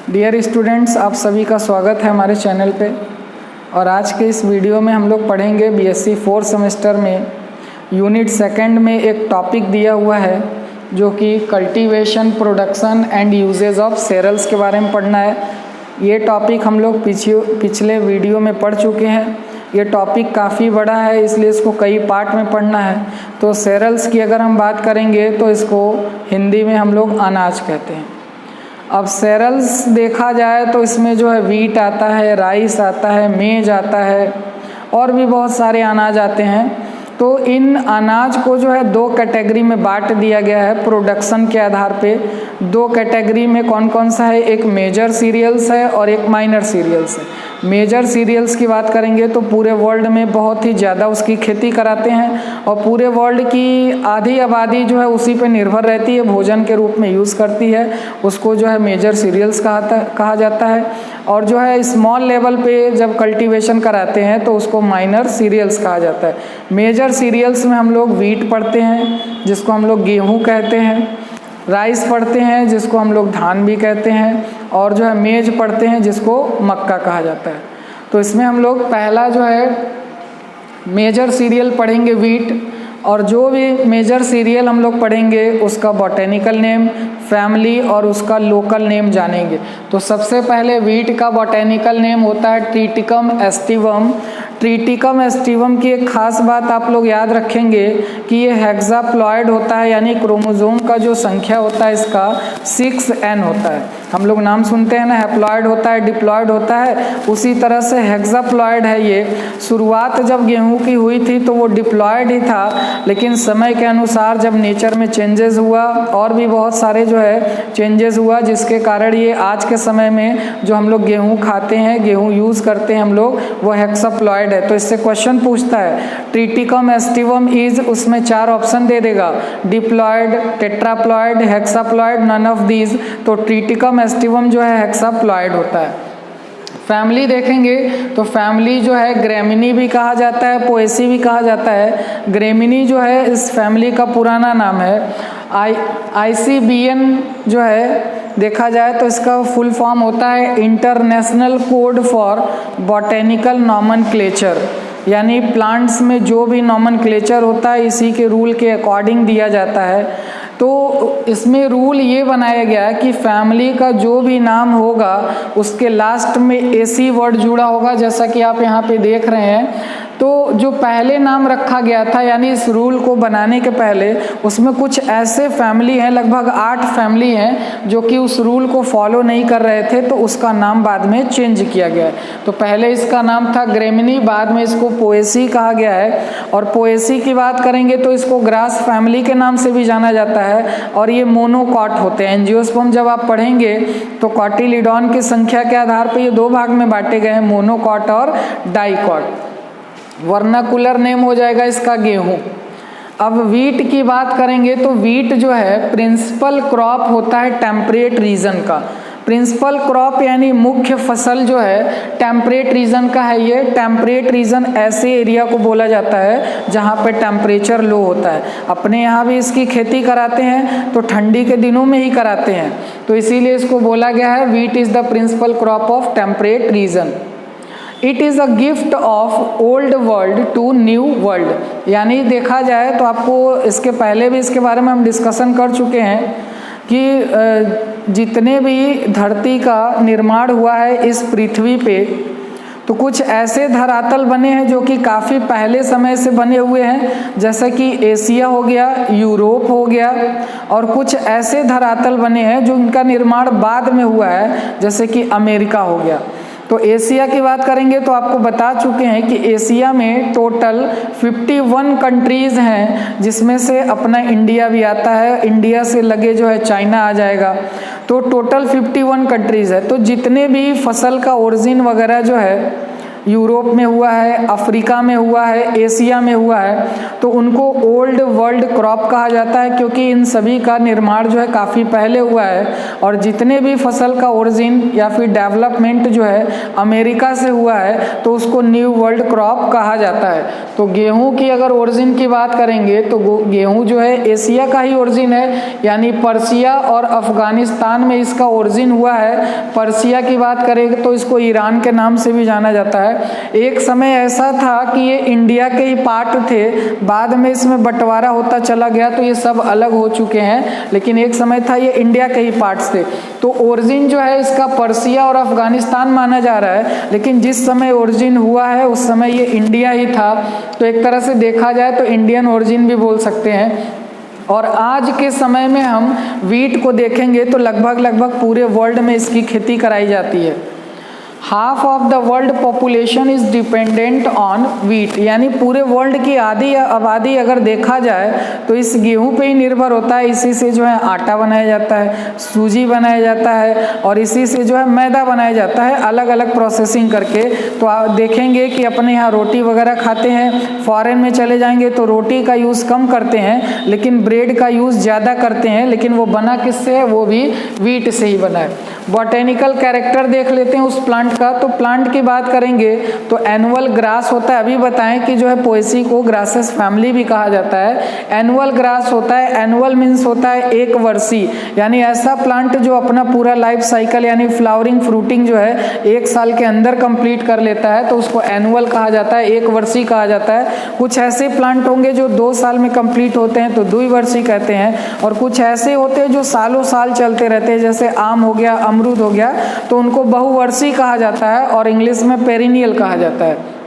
Dear students, आप सभी का स्वागत है हमारे चैनल पे। और आज के इस वीडियो में हम लोग पढ़ेंगे बीएससी 4th सेमेस्टर में यूनिट 2 में एक टॉपिक दिया हुआ है जो कि cultivation, production and usages of cereals के बारे में पढ़ना है। ये टॉपिक हम लोग पिछले वीडियो में पढ़ चुके हैं। ये टॉपिक काफ़ी बड़ा है, इसलिए इसको कई पार्ट में पढ़ना है। तो सेरल्स की अगर हम बात करेंगे तो इसको हिंदी में हम लोग अनाज कहते हैं। अब सेरल्स देखा जाए तो इसमें जो है वीट आता है, राइस आता है, मेज आता है और भी बहुत सारे अनाज आते हैं। तो इन अनाज को जो है 2 कैटेगरी में बांट दिया गया है प्रोडक्शन के आधार पे। 2 कैटेगरी में कौन कौन सा है, एक मेजर सीरियल्स है और एक माइनर सीरियल्स है। मेजर सीरियल्स की बात करेंगे तो पूरे वर्ल्ड में बहुत ही ज़्यादा उसकी खेती कराते हैं और पूरे वर्ल्ड की आधी आबादी जो है उसी पे निर्भर रहती है, भोजन के रूप में यूज़ करती है। उसको जो है मेजर सीरियल्स कहा जाता है। और जो है स्मॉल लेवल पे जब कल्टीवेशन कराते हैं तो उसको माइनर सीरियल्स कहा जाता है। मेजर सीरियल्स में हम लोग वीट पढ़ते हैं जिसको हम लोग गेहूँ कहते हैं, राइस पढ़ते हैं जिसको हम लोग धान भी कहते हैं, और जो है मेज पढ़ते हैं जिसको मक्का कहा जाता है। तो इसमें हम लोग पहला जो है मेजर सीरियल पढ़ेंगे वीट, और जो भी मेजर सीरियल हम लोग पढ़ेंगे उसका बॉटेनिकल नेम, फैमिली और उसका लोकल नेम जानेंगे। तो सबसे पहले वीट का बॉटेनिकल नेम होता है ट्रिटिकम एस्टिवम। ट्रिटिकम एस्टिवम की एक खास बात आप लोग याद रखेंगे कि ये हेक्साप्लॉयड होता है, यानी क्रोमोसोम का जो संख्या होता है इसका 6n होता है। हम लोग नाम सुनते हैं ना, हैप्लॉयड होता है, डिप्लॉयड होता है, उसी तरह से हेक्साप्लॉयड है ये। शुरुआत जब गेहूं की हुई थी तो वो डिप्लॉयड ही था, लेकिन समय के अनुसार जब नेचर में चेंजेस हुआ और भी बहुत सारे जो है चेंजेस हुआ, जिसके कारण ये आज के समय में जो हम लोग गेहूं खाते हैं, गेहूं यूज़ करते हैं हम लोग, वो हेक्साप्लॉयड है। तो इससे क्वेश्चन पूछता है ट्रिटिकम एस्टिवम इज, उसमें 4 ऑप्शन दे देगा, diploid, tetraploid, हेक्साप्लॉयड, none of these. तो ट्रिटिकम एस्टिवम जो है हेक्साप्लॉयड होता है। फैमिली देखेंगे तो फैमिली जो है ग्रेमिनी भी कहा जाता है, पोएसी भी कहा जाता है। ग्रेमिनी जो है इस फैमिली का पुराना नाम है। ICBN जो है देखा जाए तो इसका फुल फॉर्म होता है international code for botanical nomenclature, यानी प्लांट्स में जो भी नॉमनक्लेचर होता है इसी के रूल के अकॉर्डिंग दिया जाता है। तो इसमें रूल ये बनाया गया है कि फैमिली का जो भी नाम होगा उसके लास्ट में एसी वर्ड जुड़ा होगा, जैसा कि आप यहाँ पे देख रहे हैं। तो जो पहले नाम रखा गया था, यानी इस रूल को बनाने के पहले, उसमें कुछ ऐसे फैमिली हैं, लगभग 8 फैमिली हैं जो कि उस रूल को फॉलो नहीं कर रहे थे, तो उसका नाम बाद में चेंज किया गया है। तो पहले इसका नाम था ग्रेमिनी, बाद में इसको पोएसी कहा गया है। और पोएसी की बात करेंगे तो इसको ग्रास फैमिली के नाम से भी जाना जाता है। और ये मोनोकॉट होते हैं। एंजियोस्पर्म जब आप पढ़ेंगे तो कॉटिलिडॉन की संख्या के आधार पर ये 2 भाग में बांटे गए हैं, मोनोकॉट और डाइकॉट। वर्नाकुलर नेम हो जाएगा इसका गेहूं। अब वीट की बात करेंगे तो वीट जो है प्रिंसिपल क्रॉप होता है टेम्परेट रीजन का। प्रिंसिपल क्रॉप यानी मुख्य फसल जो है टेम्परेट रीजन का है। ये टेम्परेट रीजन ऐसे एरिया को बोला जाता है जहाँ पे टेम्परेचर लो होता है। अपने यहाँ भी इसकी खेती कराते हैं तो ठंडी के दिनों में ही कराते हैं, तो इसीलिए इसको बोला गया है wheat is the principal crop of temperate region. It is a gift of old world to new world, यानी देखा जाए तो आपको इसके पहले भी इसके बारे में हम डिस्कशन कर चुके हैं कि जितने भी धरती का निर्माण हुआ है इस पृथ्वी पे, तो कुछ ऐसे धरातल बने हैं जो कि काफ़ी पहले समय से बने हुए हैं, जैसे कि एशिया हो गया, यूरोप हो गया, और कुछ ऐसे धरातल बने हैं जो इनका निर्माण बाद में हुआ है, जैसे कि अमेरिका हो गया। तो एशिया की बात करेंगे तो आपको बता चुके हैं कि एशिया में टोटल 51 कंट्रीज़ हैं, जिसमें से अपना इंडिया भी आता है। इंडिया से लगे जो है चाइना आ जाएगा। तो टोटल 51 कंट्रीज़ है। तो जितने भी फसल का ओरिजिन वगैरह जो है यूरोप में हुआ है, अफ्रीका में हुआ है, एशिया में हुआ है, तो उनको ओल्ड वर्ल्ड क्रॉप कहा जाता है, क्योंकि इन सभी का निर्माण जो है काफ़ी पहले हुआ है। और जितने भी फसल का ओरिजिन या फिर डेवलपमेंट जो है अमेरिका से हुआ है, तो उसको न्यू वर्ल्ड क्रॉप कहा जाता है। तो गेहूं की अगर ओरिजिन की बात करेंगे तो गेहूं जो है एशिया का ही ओरिजिन है, यानी पर्सिया और अफगानिस्तान में इसका ओरिजिन हुआ है। पर्सिया की बात करें तो इसको ईरान के नाम से भी जाना जाता है। एक समय ऐसा था कि ये इंडिया के ही पार्ट थे, बाद में इसमें बंटवारा होता चला गया तो ये सब अलग हो चुके हैं, लेकिन एक समय था ये इंडिया के ही पार्ट्स थे। तो ओरिजिन जो है इसका पर्सिया और अफगानिस्तान माना जा रहा है, लेकिन जिस समय ओरिजिन हुआ है उस समय ये इंडिया ही था। तो एक तरह से देखा जाए तो इंडियन ओरिजिन भी बोल सकते हैं। और आज के समय में हम वीट को देखेंगे तो लगभग पूरे वर्ल्ड में इसकी खेती कराई जाती है। Half of the world population is dependent on wheat, यानी पूरे वर्ल्ड की आधी आबादी अगर देखा जाए तो इस गेहूं पे ही निर्भर होता है। इसी से जो है आटा बनाया जाता है, सूजी बनाया जाता है, और इसी से जो है मैदा बनाया जाता है अलग अलग प्रोसेसिंग करके। तो आप देखेंगे कि अपने यहाँ रोटी वगैरह खाते हैं, फॉरेन में चले जाएंगे तो रोटी का यूज़ कम करते हैं, लेकिन ब्रेड का यूज़ ज़्यादा करते हैं। लेकिन वो बना किससे है? वो भी वीट से ही बना है। बॉटेनिकल कैरेक्टर देख लेते हैं उस प्लांट का। तो प्लांट की बात करेंगे तो एनुअल ग्रास होता है। अभी बताएं कि जो है पोएसी को ग्रासेस फैमिली भी कहा जाता है। एनुअल ग्रास होता है, एनुअल मीन्स होता है एक वर्षीय, यानी ऐसा प्लांट जो अपना पूरा लाइफ साइकिल यानी फ्लावरिंग फ्रूटिंग जो है एक साल के अंदर कंप्लीट कर लेता है, तो उसको एनुअल कहा जाता है, एक वर्षीय कहा जाता है। कुछ ऐसे प्लांट होंगे जो 2 साल में कंप्लीट होते हैं तो द्विवर्षीय कहते हैं, और कुछ ऐसे होते हैं जो सालों साल चलते रहते हैं, जैसे आम हो गया, अमरूद हो गया, तो उनको बहुवर्षीय कहा जाता है और इंग्लिश में पेरिनियल कहा जाता है।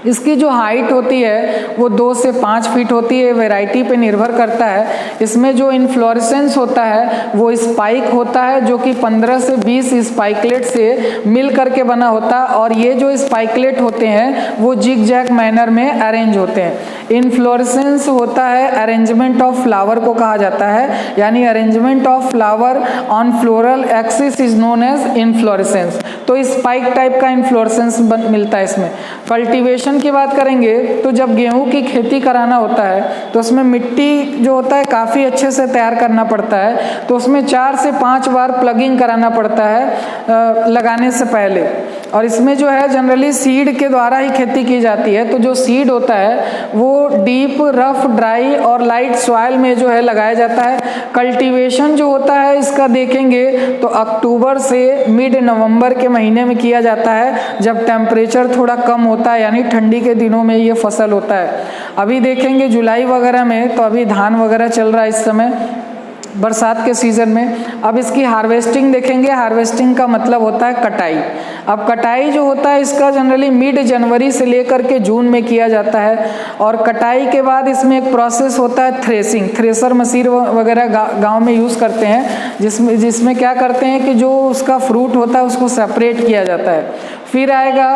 इसकी जो हाइट होती है वो 2 से 5 फीट होती है, वैरायटी पे निर्भर करता है। इसमें जो इन्फ्लोरेसेंस होता है वो स्पाइक होता है, जो कि 15 से 20 स्पाइकलेट से मिल करके बना होता है, और ये जो स्पाइकलेट होते हैं वो जिग जैग मैनर में अरेंज होते हैं। इन्फ्लोरेसेंस होता है अरेंजमेंट ऑफ फ्लावर को कहा जाता है, यानी arrangement of flower on floral axis is known as inflorescence. तो स्पाइक टाइप का इन्फ्लोरेसेंस मिलता है इसमें। कल्टीवेशन की बात करेंगे तो जब गेहूं की खेती कराना होता है तो उसमें मिट्टी जो होता है काफ़ी अच्छे से तैयार करना पड़ता है, तो उसमें 4 से 5 बार प्लगिंग कराना पड़ता है लगाने से पहले। और इसमें जो है जनरली सीड के द्वारा ही खेती की जाती है। तो जो सीड होता है वो डीप, रफ, ड्राई और लाइट सॉइल में जो है लगाया जाता है। कल्टीवेशन जो होता है इसका देखेंगे तो अक्टूबर से मिड नवंबर के महीने में किया जाता है, जब टेम्परेचर थोड़ा कम होता है, यानी ठंडी के दिनों में ये फसल होता है। अभी देखेंगे जुलाई वगैरह में, तो अभी धान वगैरह चल रहा है इस समय बरसात के सीज़न में। अब इसकी हार्वेस्टिंग देखेंगे। हार्वेस्टिंग का मतलब होता है कटाई। अब कटाई जो होता है इसका जनरली मिड जनवरी से लेकर के जून में किया जाता है, और कटाई के बाद इसमें एक प्रोसेस होता है थ्रेसिंग। थ्रेसर मशीन वगैरह गांव में यूज़ करते हैं, जिसमें क्या करते हैं कि जो उसका फ्रूट होता है उसको सेपरेट किया जाता है। फिर आएगा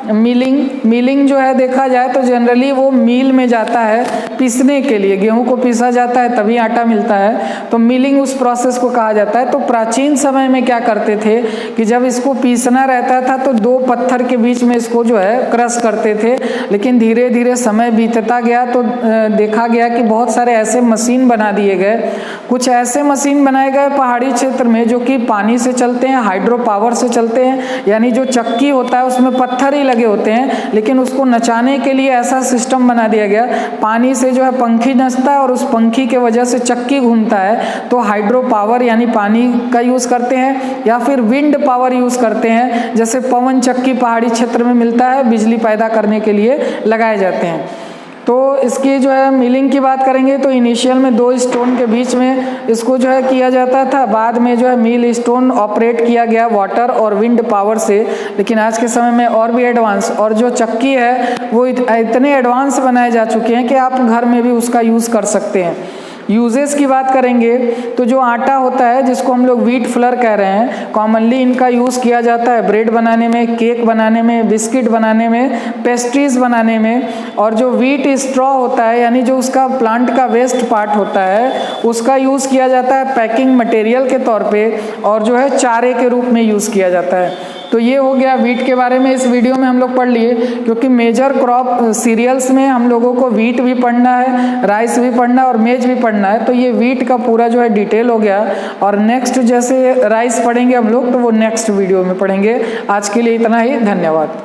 मिलिंग। मिलिंग जो है देखा जाए तो जनरली वो मील में जाता है पीसने के लिए। गेहूं को पीसा जाता है तभी आटा मिलता है, तो मिलिंग उस प्रोसेस को कहा जाता है। तो प्राचीन समय में क्या करते थे कि जब इसको पीसना रहता था तो 2 पत्थर के बीच में इसको जो है क्रश करते थे। लेकिन धीरे धीरे समय बीतता गया तो देखा गया कि बहुत सारे ऐसे मशीन बना दिए गए। कुछ ऐसे मशीन बनाए गए पहाड़ी क्षेत्र में जो कि पानी से चलते हैं, हाइड्रो पावर से चलते हैं, यानी जो चक्की होता है उसमें पत्थर ही लगे होते हैं, लेकिन उसको नचाने के लिए ऐसा सिस्टम बना दिया गया, पानी से जो है पंखी नचता है और उस पंखी के वजह से चक्की घूमता है। तो हाइड्रो पावर यानी पानी का यूज़ करते हैं, या फिर विंड पावर यूज़ करते हैं, जैसे पवन चक्की पहाड़ी क्षेत्र में मिलता है, बिजली पैदा करने के लिए लगाए जाते हैं। तो इसकी जो है मिलिंग की बात करेंगे तो इनिशियल में 2 स्टोन के बीच में इसको जो है किया जाता था, बाद में जो है मिल स्टोन ऑपरेट किया गया वाटर और विंड पावर से। लेकिन आज के समय में और भी एडवांस, और जो चक्की है वो इतने एडवांस बनाए जा चुके हैं कि आप घर में भी उसका यूज़ कर सकते हैं। यूजेस की बात करेंगे तो जो आटा होता है जिसको हम लोग व्हीट फ्लर कह रहे हैं, कॉमनली इनका यूज़ किया जाता है ब्रेड बनाने में, केक बनाने में, बिस्किट बनाने में, पेस्ट्रीज बनाने में। और जो व्हीट स्ट्रॉ होता है यानी जो उसका प्लांट का वेस्ट पार्ट होता है उसका यूज़ किया जाता है पैकिंग मटेरियल के तौर पे, और जो है चारे के रूप में यूज़ किया जाता है। तो ये हो गया वीट के बारे में। इस वीडियो में हम लोग पढ़ लिए, क्योंकि मेजर क्रॉप सीरियल्स में हम लोगों को वीट भी पढ़ना है, राइस भी पढ़ना है और मेज भी पढ़ना है। तो ये वीट का पूरा जो है डिटेल हो गया, और नेक्स्ट जैसे राइस पढ़ेंगे हम लोग तो वो नेक्स्ट वीडियो में पढ़ेंगे। आज के लिए इतना ही, धन्यवाद।